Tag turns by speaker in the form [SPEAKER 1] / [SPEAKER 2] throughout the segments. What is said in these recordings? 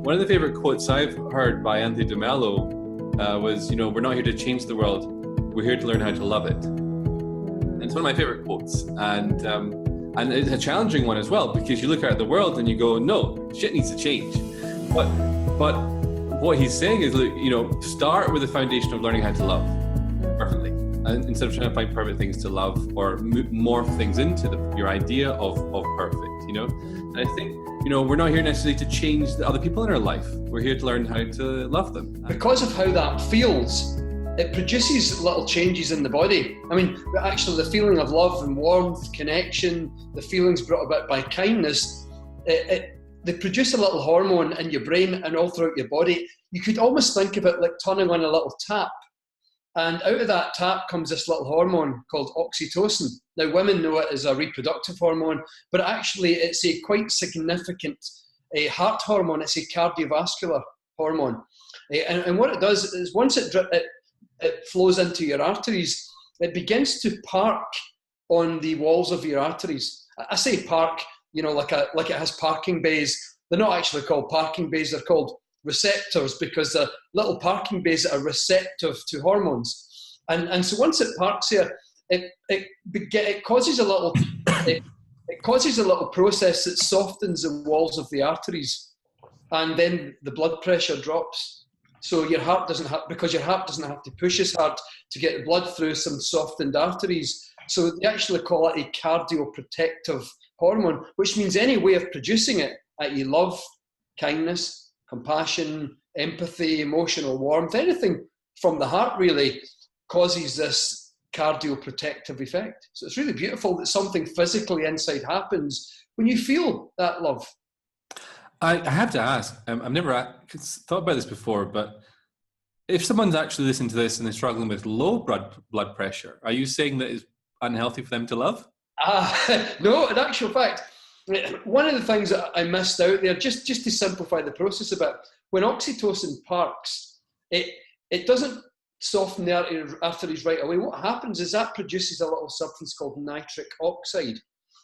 [SPEAKER 1] One of the favorite quotes I've heard by Anthony DeMello was, we're not here to change the world, we're here to learn how to love it. And it's one of my favorite quotes. And it's a challenging one as well, because you look at the world and you go, no, shit needs to change. But what he's saying is, start with the foundation of learning how to love perfectly. And instead of trying to find perfect things to love or morph things into your idea of perfect, And I think, we're not here necessarily to change the other people in our life. We're here to learn how to love them.
[SPEAKER 2] Because of how that feels, it produces little changes in the body. I mean, actually the feeling of love and warmth, connection, the feelings brought about by kindness, they produce a little hormone in your brain and all throughout your body. You could almost think of it like turning on a little tap. And out of that tap comes this little hormone called oxytocin. Now, women know it as a reproductive hormone, but actually it's a quite significant heart hormone. It's a cardiovascular hormone. And what it does is once it flows into your arteries, it begins to park on the walls of your arteries. I say park, like it has parking bays. They're not actually called parking bays, they're called receptors, because the little parking bays are receptive to hormones. And so once it parks here, it causes a little it causes a little process that softens the walls of the arteries, and then the blood pressure drops. So your heart doesn't have to push as hard to get the blood through some softened arteries. So they actually call it a cardioprotective hormone, which means any way of producing it, i.e. love, kindness, compassion, empathy, emotional warmth, anything from the heart really causes this cardioprotective effect. So it's really beautiful that something physically inside happens when you feel that love.
[SPEAKER 1] I have to ask, I've never thought about this before, but if someone's actually listening to this and they're struggling with low blood pressure, are you saying that it's unhealthy for them to love?
[SPEAKER 2] No, in actual fact, one of the things that I missed out there, just to simplify the process a bit, when oxytocin parks, it doesn't soften the arteries right away. What happens is that produces a little substance called nitric oxide.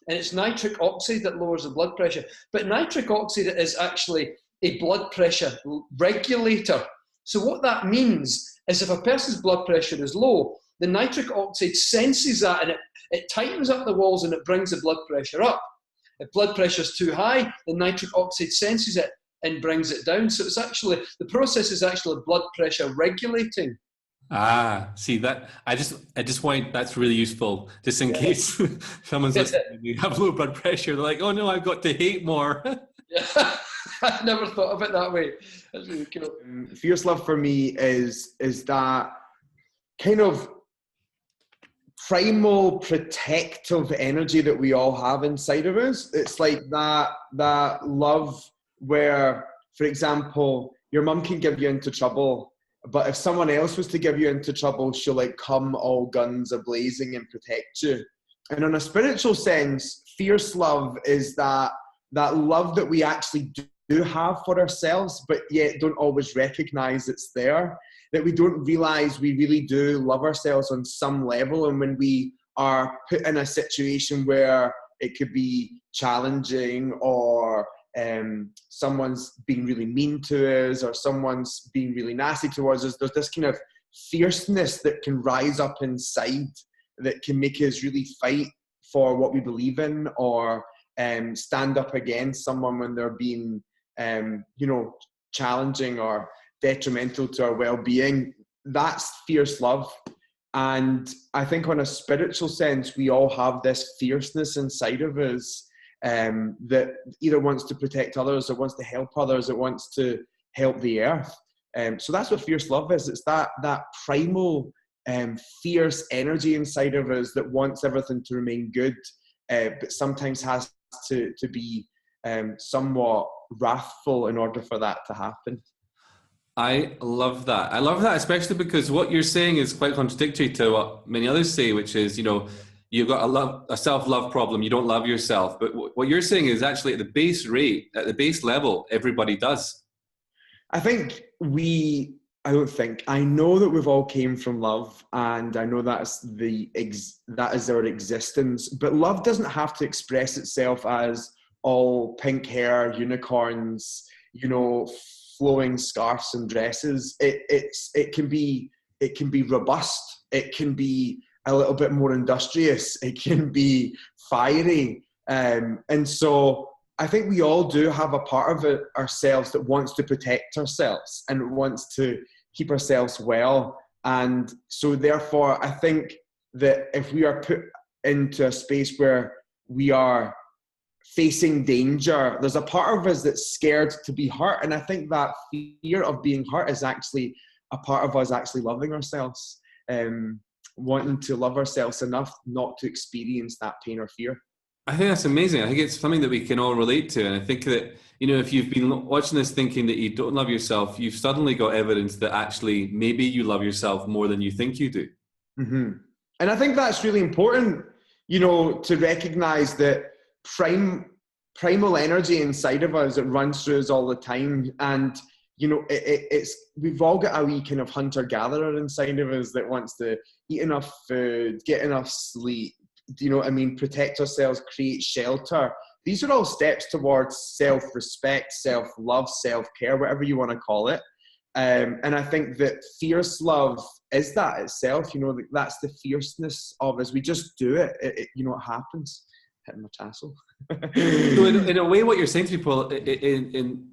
[SPEAKER 2] And it's nitric oxide that lowers the blood pressure. But nitric oxide is actually a blood pressure regulator. So what that means is if a person's blood pressure is low, the nitric oxide senses that and it tightens up the walls and it brings the blood pressure up. If blood pressure is too high, the nitric oxide senses it and brings it down. So it's actually, the process is actually blood pressure regulating.
[SPEAKER 1] See that I just want, that's really useful, just in case someone's listening and you have low blood pressure, they're like, oh no, I've got to hate more.
[SPEAKER 2] Yeah. I never thought of it that way. That's really cool.
[SPEAKER 3] Fierce love for me is that kind of primal protective energy that we all have inside of us. It's like that love where, for example, your mum can give you into trouble, but if someone else was to give you into trouble, she'll come all guns a-blazing and protect you. And in a spiritual sense, fierce love is that love that we actually do have for ourselves, but yet don't always recognize it's there. That we don't realize we really do love ourselves on some level. And when we are put in a situation where it could be challenging or someone's being really mean to us or someone's being really nasty towards us, there's this kind of fierceness that can rise up inside that can make us really fight for what we believe in or stand up against someone when they're being challenging or detrimental to our well-being. That's fierce love. And I think on a spiritual sense, we all have this fierceness inside of us that either wants to protect others or wants to help others, or wants to help the earth. So that's what fierce love is. It's that primal, fierce energy inside of us that wants everything to remain good, but sometimes has to be somewhat wrathful in order for that to happen.
[SPEAKER 1] I love that. I love that, especially because what you're saying is quite contradictory to what many others say, which is, you've got a self-love problem, you don't love yourself. But what you're saying is actually at the base rate, at the base level, everybody does.
[SPEAKER 3] I know that we've all came from love, and I know that is our existence. But love doesn't have to express itself as all pink hair, unicorns, you know, flowing scarves and dresses. It can be robust. It can be a little bit more industrious. It can be fiery. And so I think we all do have a part of it ourselves that wants to protect ourselves and wants to keep ourselves well. And so therefore, I think that if we are put into a space where we are facing danger, there's a part of us that's scared to be hurt. And I think that fear of being hurt is actually a part of us actually loving ourselves, wanting to love ourselves enough not to experience that pain or fear.
[SPEAKER 1] I think that's amazing. I think it's something that we can all relate to. And I think that, you know, if you've been watching this thinking that you don't love yourself, you've suddenly got evidence that actually maybe you love yourself more than you think you do.
[SPEAKER 3] Mm-hmm. And I think that's really important, you know, to recognize that primal energy inside of us that runs through us all the time. And, you know, it's we've all got a wee kind of hunter-gatherer inside of us that wants to eat enough food, get enough sleep, you know what I mean, protect ourselves, create shelter. These are all steps towards self-respect, self-love, self-care, whatever you want to call it. And I think that fierce love is that itself, you know, that's the fierceness of us. We just do it, you know, it happens. Hitting my tassel.
[SPEAKER 1] So in a way, what you're saying to people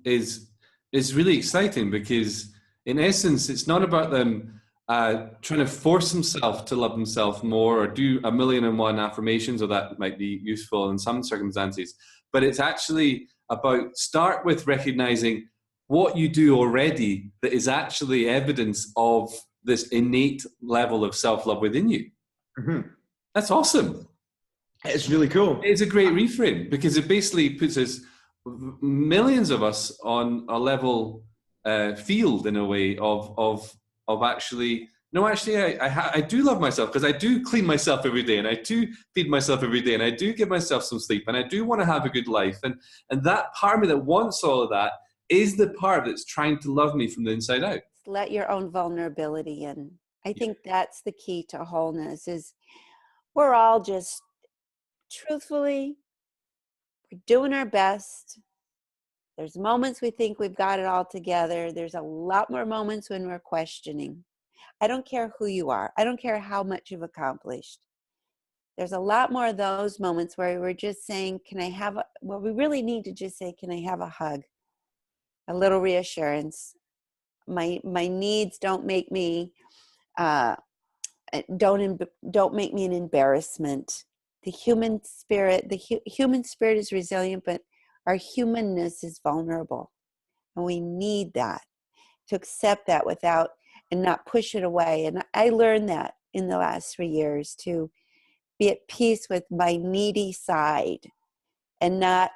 [SPEAKER 1] is really exciting, because in essence, it's not about them trying to force themselves to love themselves more or do 1,000,001 affirmations, or that might be useful in some circumstances. But it's actually about start with recognizing what you do already that is actually evidence of this innate level of self-love within you.
[SPEAKER 3] Mm-hmm.
[SPEAKER 1] That's awesome.
[SPEAKER 3] It's really cool.
[SPEAKER 1] It's a great reframe, because it basically puts us, millions of us, on a level field in a way of actually, no, actually I do love myself, because I do clean myself every day, and I do feed myself every day, and I do give myself some sleep, and I do want to have a good life. And that part of me that wants all of that is the part that's trying to love me from the inside out.
[SPEAKER 4] Let your own vulnerability in. I think that's the key to wholeness, is we're all just, truthfully, we're doing our best. There's moments we think we've got it all together. There's a lot more moments when we're questioning. I don't care who you are. I don't care how much you've accomplished. There's a lot more of those moments where we're just saying, well, we really need to just say, can I have a hug? A little reassurance. My needs don't make me, don't make me an embarrassment. The human spirit, human spirit is resilient, but our humanness is vulnerable. And we need that, to accept that without, and not push it away. And I learned that in the last 3 years, to be at peace with my needy side and not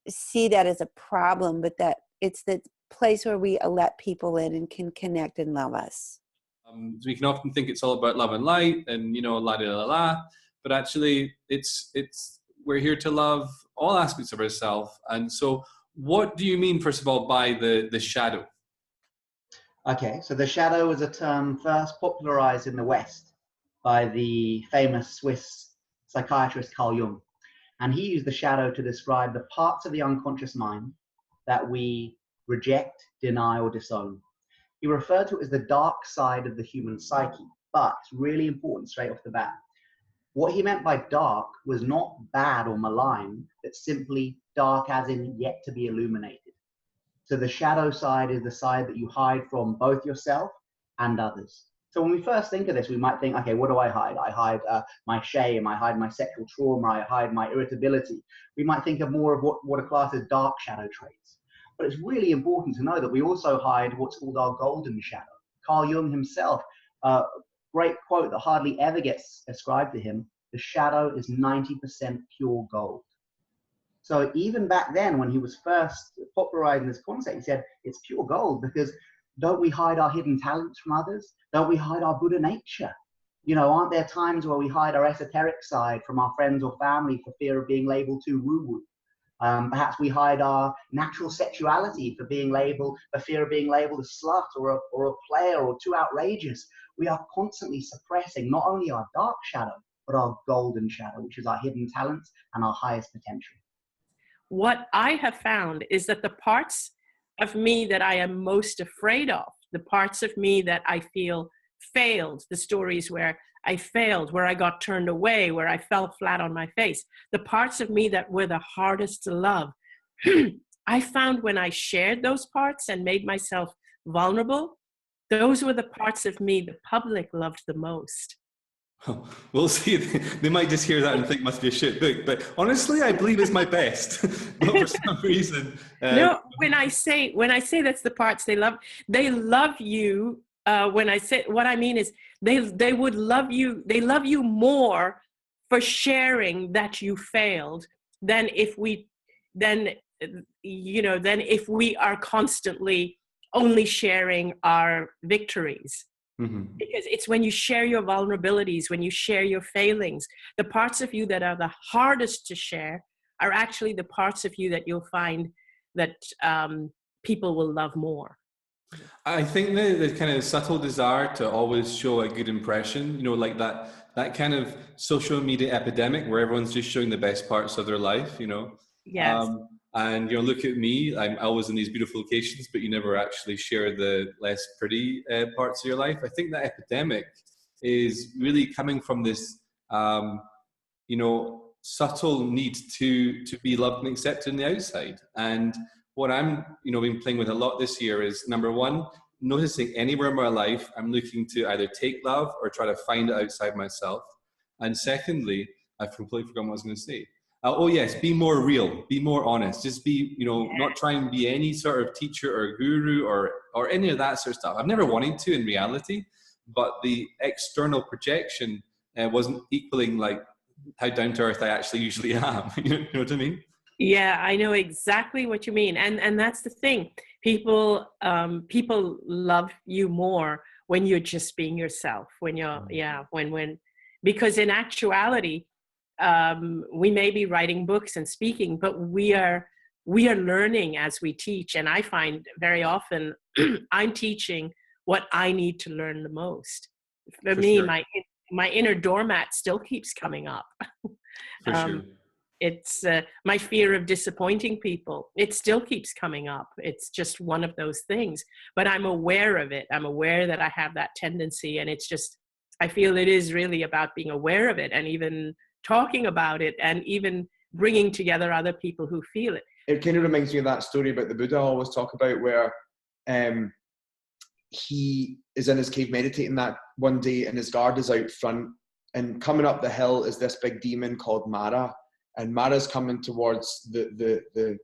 [SPEAKER 4] see that as a problem, but that it's the place where we let people in and can connect and love us.
[SPEAKER 1] We can often think it's all about love and light and, you know, la la la la, but actually it's we're here to love all aspects of ourselves. And so what do you mean, first of all, by the shadow?
[SPEAKER 5] Okay, so the shadow was a term first popularized in the West by the famous Swiss psychiatrist Carl Jung. And he used the shadow to describe the parts of the unconscious mind that we reject, deny, or disown. He referred to it as the dark side of the human psyche. But it's really important straight off the bat. What he meant by dark was not bad or malign, but simply dark as in yet to be illuminated. So the shadow side is the side that you hide from both yourself and others. So when we first think of this, we might think, okay, what do I hide? I hide my shame, I hide my sexual trauma, I hide my irritability. We might think of more of what are classed as dark shadow traits. But it's really important to know that we also hide what's called our golden shadow. Carl Jung himself, great quote that hardly ever gets ascribed to him, the shadow is 90% pure gold. So even back then, when he was first popularizing this concept, he said, it's pure gold, because don't we hide our hidden talents from others? Don't we hide our Buddha nature? You know, aren't there times where we hide our esoteric side from our friends or family for fear of being labeled too woo-woo? Perhaps we hide our natural sexuality for fear of being labeled a slut or a player or too outrageous. We are constantly suppressing not only our dark shadow, but our golden shadow, which is our hidden talents and our highest potential.
[SPEAKER 6] What I have found is that the parts of me that I am most afraid of, the parts of me that I feel failed, the stories where I failed, where I got turned away, where I fell flat on my face, the parts of me that were the hardest to love. I found when I shared those parts and made myself vulnerable, those were the parts of me the public loved the most.
[SPEAKER 1] We'll see. They might just hear that and think it must be a shit book. But honestly, I believe it's my best. But for some reason,
[SPEAKER 6] no. When I say that's the parts they love you. When I say, what I mean is they would love you. They love you more for sharing that you failed than if we are constantly only sharing our victories. Mm-hmm. Because it's when you share your vulnerabilities, when you share your failings, the parts of you that are the hardest to share are actually the parts of you that you'll find that people will love more.
[SPEAKER 1] I think the kind of subtle desire to always show a good impression, like that kind of social media epidemic where everyone's just showing the best parts of their life,
[SPEAKER 6] Yes.
[SPEAKER 1] And look at me, I'm always in these beautiful locations, but you never actually share the less pretty parts of your life. I think that epidemic is really coming from this, subtle need to be loved and accepted on the outside. And what I'm, been playing with a lot this year is, number one, noticing anywhere in my life, I'm looking to either take love or try to find it outside myself. And secondly, I've completely forgotten what I was going to say. Oh yes, be more real, be more honest. Just be, not try and be any sort of teacher or guru or any of that sort of stuff. I've never wanted to in reality, but the external projection wasn't equaling like how down to earth I actually usually am. You know what I mean?
[SPEAKER 6] Yeah, I know exactly what you mean, and that's the thing. People love you more when you're just being yourself. When you're because in actuality, we may be writing books and speaking, but we are learning as we teach. And I find very often I'm teaching what I need to learn the most. For me, sure. my inner doormat still keeps coming up.
[SPEAKER 1] For sure.
[SPEAKER 6] It's my fear of disappointing people. It still keeps coming up. It's just one of those things, but I'm aware of it. I'm aware that I have that tendency, and it's just, I feel it is really about being aware of it and even talking about it and even bringing together other people who feel it.
[SPEAKER 3] It kind of reminds me of that story about the Buddha I always talk about, where he is in his cave meditating that one day, and his guard is out front, and coming up the hill is this big demon called Mara, and Mara's coming towards the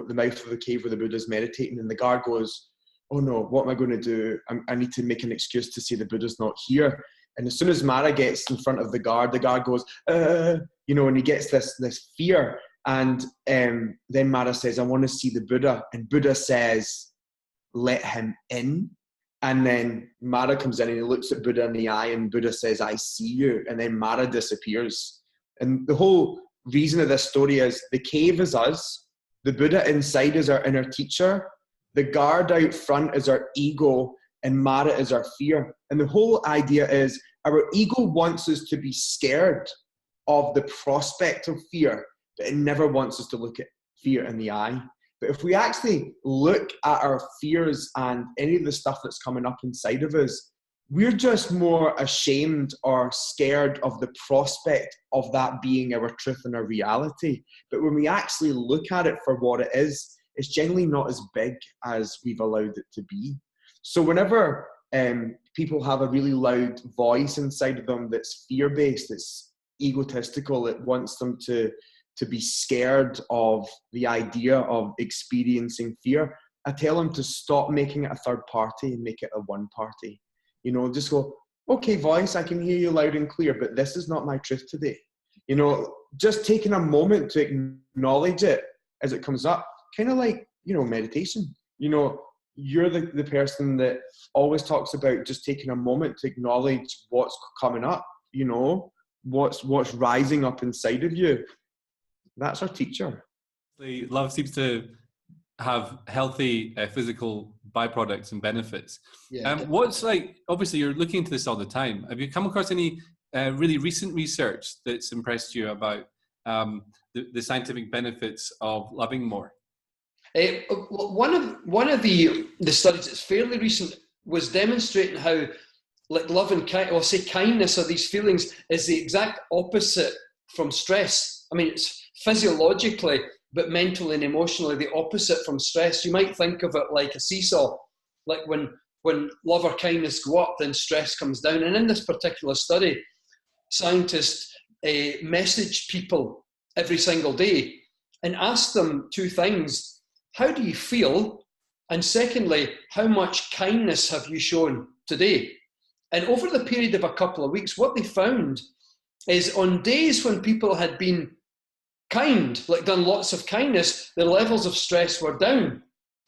[SPEAKER 3] mouth of the cave where the Buddha's meditating, and the guard goes, "Oh no, what am I going to do? I need to make an excuse to say the Buddha's not here." And as soon as Mara gets in front of the guard goes, and he gets this fear. And then Mara says, "I want to see the Buddha." And Buddha says, "Let him in." And then Mara comes in and he looks at Buddha in the eye, and Buddha says, "I see you." And then Mara disappears. And the whole reason of this story is the cave is us. The Buddha inside is our inner teacher. The guard out front is our ego, and Mara is our fear. And the whole idea is our ego wants us to be scared of the prospect of fear, but it never wants us to look at fear in the eye. But if we actually look at our fears and any of the stuff that's coming up inside of us, we're just more ashamed or scared of the prospect of that being our truth and our reality. But when we actually look at it for what it is, it's generally not as big as we've allowed it to be. So whenever people have a really loud voice inside of them that's fear-based, it's egotistical, it wants them to be scared of the idea of experiencing fear, I tell them to stop making it a third party and make it a one party. Just go, "Okay, voice, I can hear you loud and clear, but this is not my truth today." Just taking a moment to acknowledge it as it comes up, kind of like, meditation. You're the person that always talks about just taking a moment to acknowledge what's coming up, what's rising up inside of you. That's our teacher.
[SPEAKER 1] Love seems to have healthy physical byproducts and benefits.
[SPEAKER 2] Yeah.
[SPEAKER 1] What's obviously you're looking into this all the time. Have you come across any really recent research that's impressed you about the scientific benefits of loving more?
[SPEAKER 2] One of the studies that's fairly recent was demonstrating how, like, love and or say kindness, or these feelings, is the exact opposite from stress. I mean, it's physiologically, but mentally and emotionally the opposite from stress. You might think of it like a seesaw, like when love or kindness go up, then stress comes down. And in this particular study, scientists messaged people every single day and asked them two things: how do you feel? And secondly, how much kindness have you shown today? And over the period of a couple of weeks, what they found is on days when people had been kind, like done lots of kindness, the levels of stress were down.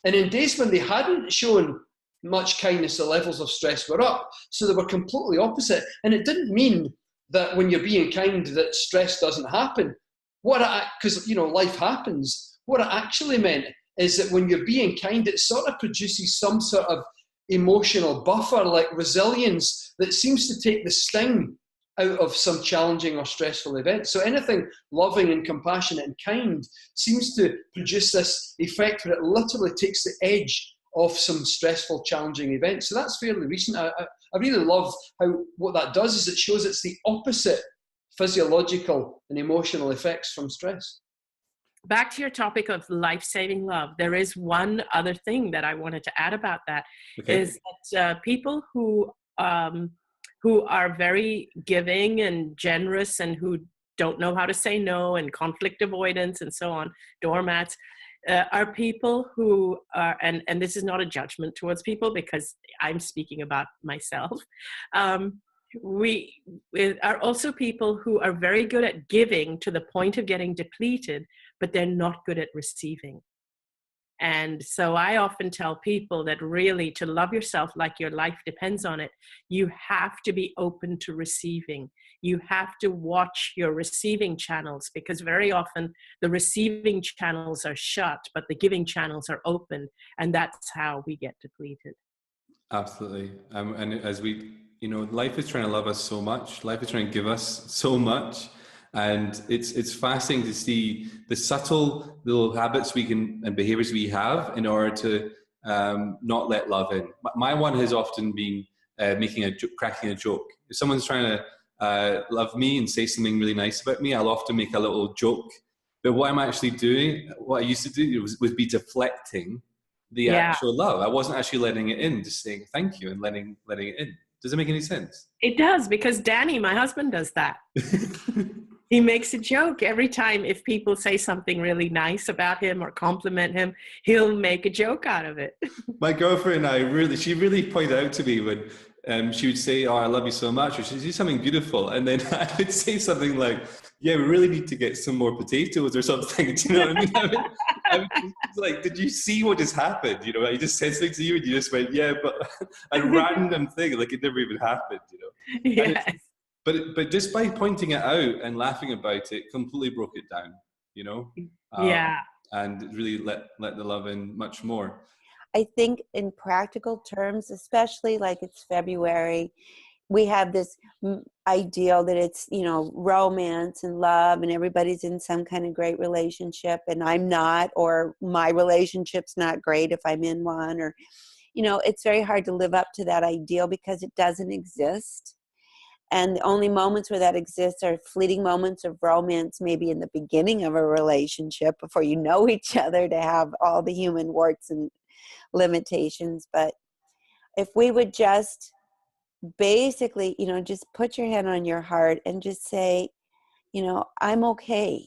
[SPEAKER 2] And in days when they hadn't shown much kindness, the levels of stress were up. So they were completely opposite. And it didn't mean that when you're being kind that stress doesn't happen. Because, you know, life happens. What it actually meant is that when you're being kind, it sort of produces some sort of emotional buffer, like resilience, that seems to take the sting out of some challenging or stressful events. So anything loving and compassionate and kind seems to produce this effect where it literally takes the edge off some stressful, challenging events. So that's fairly recent. I really love how what that does is it shows it's the opposite physiological and emotional effects from stress.
[SPEAKER 6] Back to your topic of life-saving love, there is one other thing that I wanted to add about that. Okay. Is that people who are very giving and generous and who don't know how to say no, and conflict avoidance and so on, doormats, are people who are, and this is not a judgment towards people because I'm speaking about myself. We are also people who are very good at giving to the point of getting depleted, but they're not good at receiving. And so I often tell people that really to love yourself like your life depends on it, you have to be open to receiving. You have to watch your receiving channels, because very often the receiving channels are shut, but the giving channels are open. And that's how we get depleted.
[SPEAKER 1] Absolutely. And as we, you know, life is trying to love us so much. Life is trying to give us so much. And it's fascinating to see the subtle little habits we can and behaviors we have in order to not let love in. My one has often been cracking a joke. If someone's trying to love me and say something really nice about me, I'll often make a little joke. But what I'm actually doing, what I used to do was be deflecting the actual love. I wasn't actually letting it in, just saying thank you and letting it in. Does it make any sense?
[SPEAKER 6] It does, because Danny, my husband, does that. He makes a joke every time. If people say something really nice about him or compliment him, he'll make a joke out of it.
[SPEAKER 1] My girlfriend and I she really pointed out to me when she would say, "Oh, I love you so much," or she'd do something beautiful, and then I would say something like, "Yeah, we really need to get some more potatoes," or something. Do you know what I mean? I was just like, "Did you see what just happened?" You know, I just said something to you, and you just went, "Yeah," but a random thing, like it never even happened. You know?
[SPEAKER 6] Yes.
[SPEAKER 1] But just by pointing it out and laughing about it, completely broke it down. You know? And really let the love in much more.
[SPEAKER 4] I think in practical terms, especially like it's February, we have this ideal that it's, you know, romance and love and everybody's in some kind of great relationship and I'm not, or my relationship's not great if I'm in one, or, you know, it's very hard to live up to that ideal because it doesn't exist. And the only moments where that exists are fleeting moments of romance, maybe in the beginning of a relationship before you know each other, to have all the human warts and limitations. But if we would just basically, you know, just put your hand on your heart and just say, you know, I'm okay.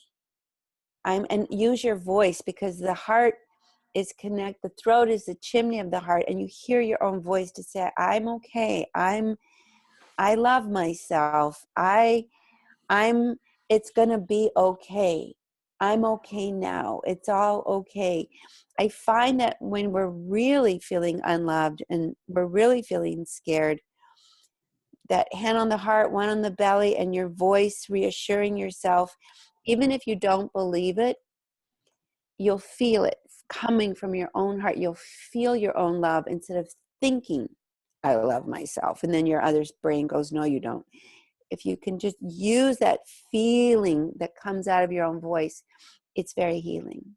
[SPEAKER 4] And use your voice, because the heart is the throat is the chimney of the heart, and you hear your own voice to say, I'm okay. I love myself. It's going to be okay. I'm okay now. It's all okay. I find that when we're really feeling unloved and we're really feeling scared, that hand on the heart, one on the belly, and your voice reassuring yourself, even if you don't believe it, you'll feel it coming from your own heart. You'll feel your own love instead of thinking, I love myself. And then your other's brain goes, no, you don't. If you can just use that feeling that comes out of your own voice, it's very healing.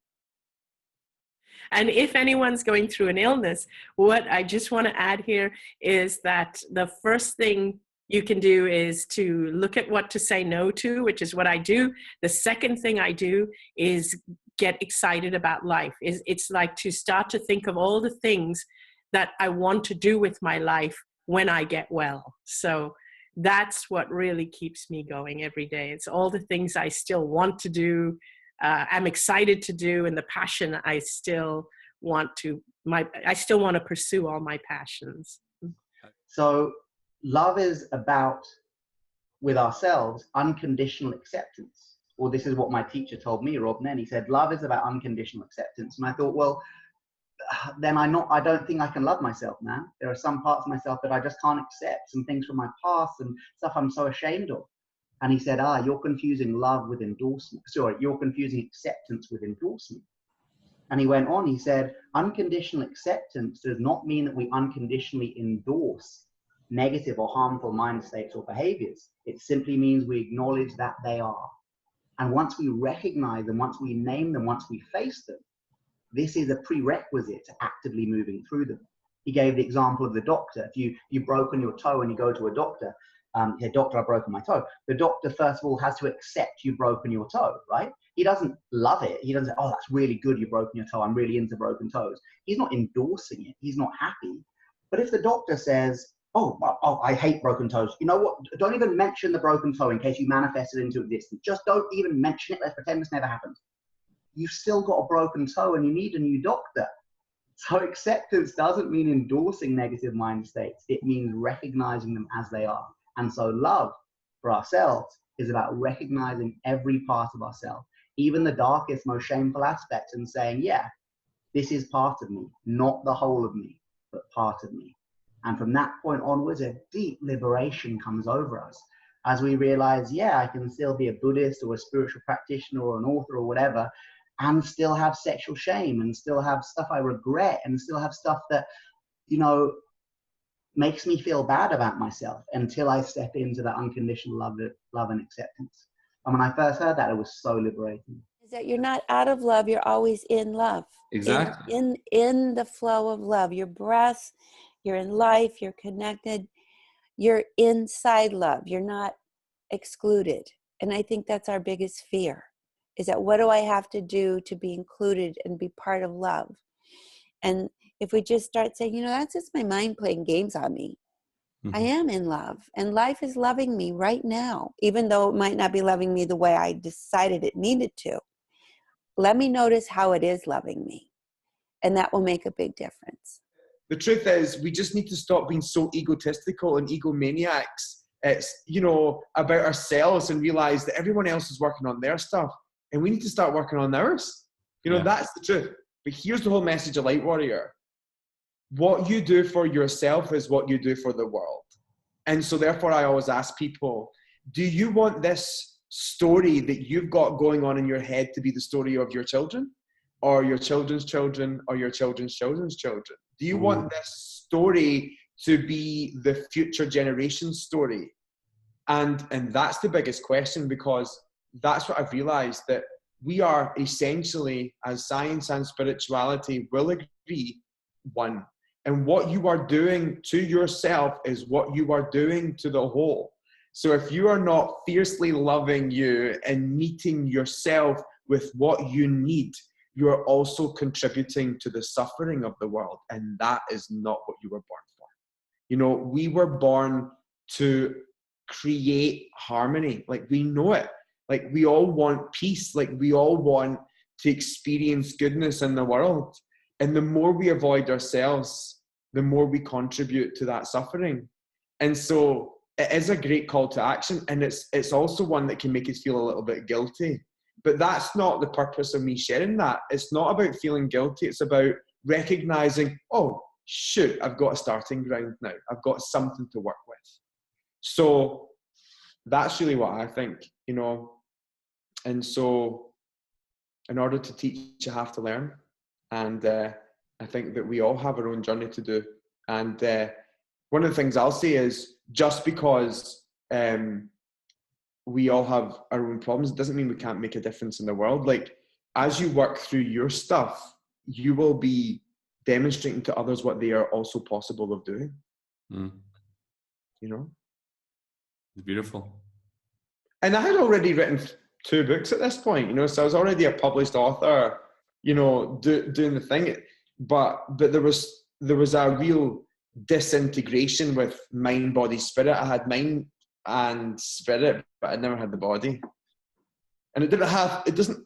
[SPEAKER 6] And if anyone's going through an illness, what I just want to add here is that the first thing you can do is to look at what to say no to, which is what I do. The second thing I do is get excited about life. It's like to start to think of all the things that I want to do with my life when I get well. So that's what really keeps me going every day. It's all the things I still want to do, I'm excited to do, and the passion I still want to pursue all my passions.
[SPEAKER 5] So love is about, with ourselves, unconditional acceptance. Or this is what my teacher told me, Rob Nen. He said, love is about unconditional acceptance. And I thought, well, then I don't think I can love myself now. There are some parts of myself that I just can't accept, some things from my past and stuff I'm so ashamed of. And he said, you're confusing love with endorsement. Sorry, you're confusing acceptance with endorsement. And he went on, he said, unconditional acceptance does not mean that we unconditionally endorse negative or harmful mind states or behaviors. It simply means we acknowledge that they are. And once we recognize them, once we name them, once we face them, this is a prerequisite to actively moving through them. He gave the example of the doctor. If you've broken your toe and you go to a doctor, say, doctor, I've broken my toe. The doctor, first of all, has to accept you've broken your toe, right? He doesn't love it. He doesn't say, oh, that's really good, you've broken your toe. I'm really into broken toes. He's not endorsing it. He's not happy. But if the doctor says, oh, I hate broken toes. You know what? Don't even mention the broken toe in case you manifest it into existence. Just don't even mention it. Let's pretend this never happened. You've still got a broken toe and you need a new doctor. So acceptance doesn't mean endorsing negative mind states. It means recognizing them as they are. And so love for ourselves is about recognizing every part of ourselves, even the darkest, most shameful aspects, and saying, yeah, this is part of me, not the whole of me, but part of me. And from that point onwards, a deep liberation comes over us as we realize, yeah, I can still be a Buddhist or a spiritual practitioner or an author or whatever, and still have sexual shame and still have stuff I regret and still have stuff that, you know, makes me feel bad about myself until I step into that unconditional love and acceptance. And when I first heard that, it was so liberating.
[SPEAKER 4] Is that you're not out of love, you're always in love.
[SPEAKER 1] Exactly.
[SPEAKER 4] In the flow of love. Your breath, you're in life, you're connected, you're inside love. You're not excluded. And I think that's our biggest fear, is that what do I have to do to be included and be part of love? And if we just start saying, you know, that's just my mind playing games on me. I am in love, and life is loving me right now, even though it might not be loving me the way I decided it needed to. Let me notice how it is loving me, and that will make a big difference.
[SPEAKER 3] The truth is, we just need to stop being so egotistical and egomaniacs. It's, you know, about ourselves, and realize that everyone else is working on their stuff, and we need to start working on ours. You know, that's the truth. But here's the whole message of Light Warrior. What you do for yourself is what you do for the world. And so therefore I always ask people, do you want this story that you've got going on in your head to be the story of your children, or your children's children, or your children's children's children? Do you want this story to be the future generation's story? And that's the biggest question, because that's what I've realized, that we are essentially, as science and spirituality will agree, one. And what you are doing to yourself is what you are doing to the whole. So if you are not fiercely loving you and meeting yourself with what you need, you are also contributing to the suffering of the world. And that is not what you were born for. You know, we were born to create harmony. Like, we know it. Like, we all want peace. Like, we all want to experience goodness in the world. And the more we avoid ourselves, the more we contribute to that suffering. And so it is a great call to action. And it's also one that can make us feel a little bit guilty. But that's not the purpose of me sharing that. It's not about feeling guilty. It's about recognizing, oh, shoot, I've got a starting ground now. I've got something to work with. So that's really what I think, you know. And so in order to teach, you have to learn. And I think that we all have our own journey to do. And one of the things I'll say is, just because we all have our own problems, it doesn't mean we can't make a difference in the world. Like, as you work through your stuff, you will be demonstrating to others what they are also possible of doing. You know?
[SPEAKER 1] It's beautiful.
[SPEAKER 3] And I had already written 2 books at this point, you know, so I was already a published author, you know, doing the thing. But there was a real disintegration with mind, body, spirit. I had mind and spirit, but I never had the body. And it doesn't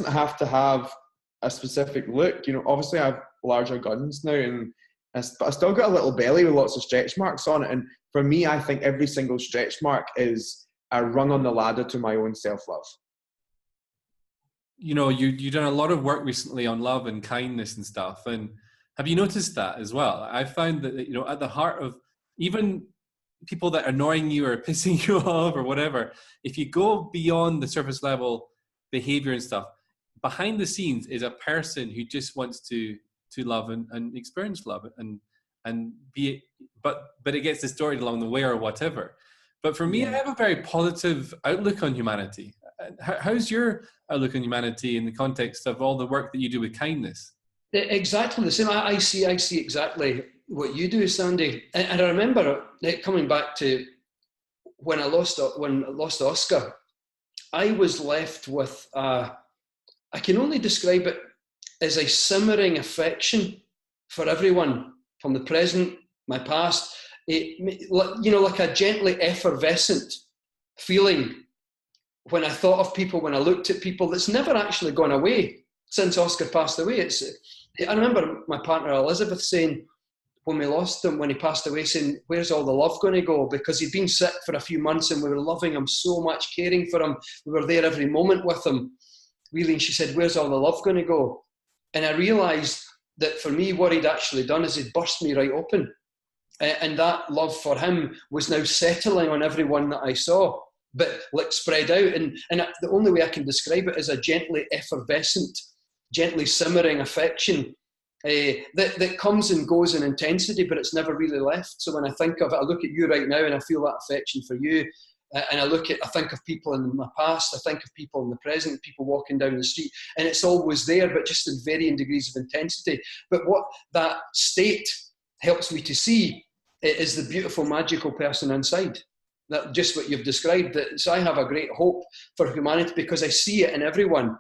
[SPEAKER 3] have to have a specific look. You know, obviously I have larger guns now, but I still got a little belly with lots of stretch marks on it. And for me, I think every single stretch mark is a rung on the ladder to my own self-love.
[SPEAKER 1] You know, you've done a lot of work recently on love and kindness and stuff. And have you noticed that as well? I found that, you know, at the heart of even people that are annoying you or pissing you off or whatever, if you go beyond the surface level behavior and stuff, behind the scenes is a person who just wants to love and experience love and be, but it gets distorted along the way or whatever. But for me, I have a very positive outlook on humanity. How's your outlook on humanity in the context of all the work that you do with kindness?
[SPEAKER 2] Exactly the same. I see exactly what you do, Sandy. And I remember coming back to when I lost Oscar, I was left with, I can only describe it as a simmering affection for everyone, from the present, my past, like a gently effervescent feeling when I thought of people, when I looked at people, that's never actually gone away since Oscar passed away. I remember my partner Elizabeth saying, when we lost him, when he passed away, saying, where's all the love going to go? Because he'd been sick for a few months and we were loving him so much, caring for him. We were there every moment with him. Really, and she said, where's all the love going to go? And I realised that for me, what he'd actually done is he'd burst me right open. And that love for him was now settling on everyone that I saw, but like spread out. And the only way I can describe it is a gently effervescent, gently simmering affection that comes and goes in intensity, but it's never really left. So when I think of it, I look at you right now and I feel that affection for you. And I think of people in my past, I think of people in the present, people walking down the street, and it's always there, but just in varying degrees of intensity. But what that state helps me to see is the beautiful, magical person inside. That just what you've described. So I have a great hope for humanity because I see it in everyone.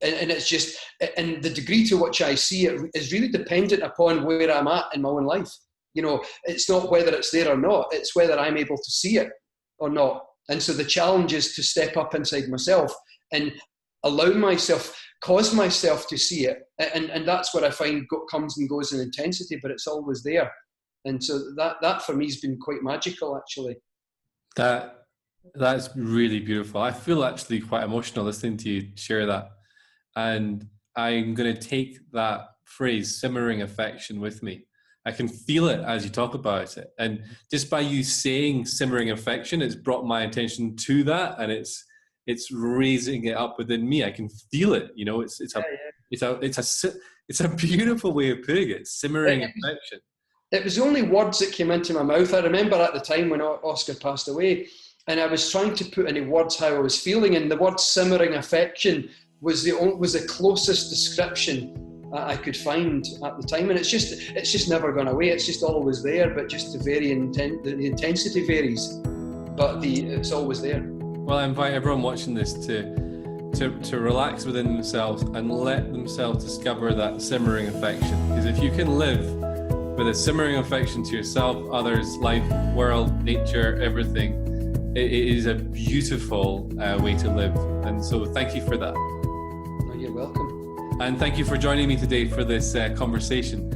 [SPEAKER 2] And it's just, and the degree to which I see it is really dependent upon where I'm at in my own life. You know, it's not whether it's there or not, it's whether I'm able to see it or not. And so the challenge is to step up inside myself and allow myself, cause myself to see it. And that's what I find comes and goes in intensity, but it's always there. And so that for me has been quite magical, actually.
[SPEAKER 1] That's really beautiful. I feel actually quite emotional listening to you share that. And I'm going to take that phrase, simmering affection, with me. I can feel it as you talk about it. And just by you saying simmering affection, it's brought my attention to that, and it's raising it up within me. I can feel it. You know, it's a beautiful way of putting it. Simmering affection.
[SPEAKER 2] It was only words that came into my mouth. I remember at the time when Oscar passed away, and I was trying to put into words how I was feeling, and the word simmering affection was the closest description I could find at the time. And it's just never gone away. It's just always there, but just the intensity varies, but it's always there.
[SPEAKER 1] Well, I invite everyone watching this to relax within themselves and let themselves discover that simmering affection. Because if you can live with a simmering affection to yourself, others, life, world, nature, everything, it is a beautiful way to live. And so thank you for that.
[SPEAKER 2] You're welcome.
[SPEAKER 1] And thank you for joining me today for this conversation.